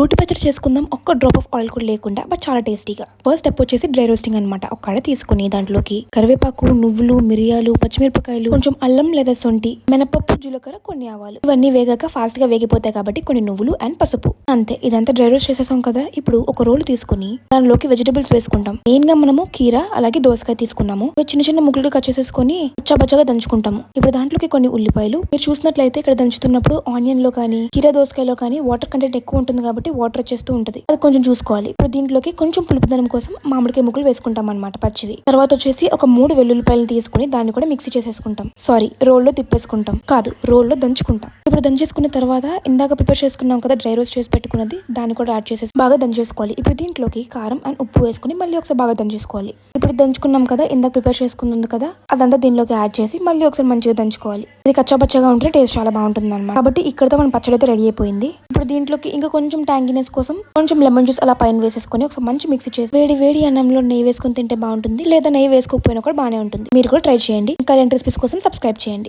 రోటి పచ్చడి చేసుకుందాం. ఒక్క డ్రాప్ ఆఫ్ ఆయిల్ కూడా లేకుండా, బట్ చాలా టేస్టీగా. ఫస్ట్ స్టెప్ వచ్చేసి డ్రై రోస్టింగ్ అనమాట. ఒక కడ తీసుకుని దాంట్లోకి కరివేపాకు, నువ్వులు, మిరియాలు, పచ్చిమిరపకాయలు, కొంచెం అల్లం లేదా సొంటి, మినపప్పు, జీలకర్ర, కొన్ని ఆవాలు ఇవన్నీ వేగాక ఫాస్ట్ గా వేగిపోతాయి కాబట్టి కొన్ని నువ్వులు అండ్ పసుపు అంతే. ఇదంతా డ్రై రోస్ట్ చేసేసాం కదా. ఇప్పుడు ఒక రోల్ తీసుకుని దానిలోకి వెజిటబుల్స్ వేసుకుంటాం. మెయిన్ గా మనము కీర అలాగే దోసకాయ తీసుకున్నాము. చిన్న చిన్న ముక్కలుగా కట్ చేసేసుకొని పచ్చగా దంచుకుంటాము. ఇప్పుడు దాంట్లోకి కొన్ని ఉల్లిపాయలు, మీరు చూసినట్లయితే ఇక్కడ దంచుతున్నప్పుడు ఆనియన్ లో కానీ కీర దోసకాయలో కానీ వాటర్ కంటెంట్ ఎక్కువ ఉంటుంది కాబట్టి వాటర్ వచ్చేస్తూ ఉంటది. అది కొంచెం చూసుకోవాలి. ఇప్పుడు దీంట్లోకి కొంచెం పులుపుదనం కోసం మామిడికాయ ముక్కలు వేసుకుంటాం అనమాట, పచ్చివి. తర్వాత వచ్చేసి ఒక 3 వెల్లుల్లిపాయలు తీసుకుని దాన్ని కూడా మిక్సీ చేసేసుకుంటాం. సారీ, రోల్లో తిప్పేసుకుంటాం కాదు, రోల్లో దంచుకుంటాం. ఇప్పుడు దంచేసుకున్న తర్వాత ఇందాక ప్రిపేర్ చేసుకున్నాం కదా డ్రై రోస్ట్ చేసి పెట్టుకున్నది, దాన్ని కూడా యాడ్ చేసేసి బాగా దంచేసుకోవాలి. ఇప్పుడు దీంట్లోకి కారం అండ్ ఉప్పు వేసుకుని మళ్ళీ ఒకసారి బాగా దంచేసుకోవాలి. ఇప్పుడు దంచుకున్నాం కదా, ఇందాక ప్రిపేర్ చేసుకున్నది కదా, అదంతా దీనిలోకి యాడ్ చేసి మళ్ళీ ఒకసారి మంచిగా దంచుకోవాలి. ఇది కచ్చాపచ్చగా ఉంటే టేస్ట్ చాలా బాగుంటుంది అనమాట. కాబట్టి ఇక్కడతో మన పచ్చడి అయితే రెడీ అయిపోయింది. ఇప్పుడు దీంట్లోకి ఇంకా కొంచెం ట్యాంగినెస్ కోసం కొంచెం లెమన్ జ్యూస్ అలా పైన వేసేసుకొని ఒకసారి మంచి మిక్సీ చేసి వేడి అన్నంలో నెయ్యి వేసుకొని తింటే బాగుంటుంది, లేదా నెయ్యి వేసుకోకపోయినా కూడా బాగానే ఉంటుంది. మీరు కూడా ట్రై చేయండి. ఇంకా రెసిపీస్ కోసం సబ్స్క్రైబ్ చేయండి.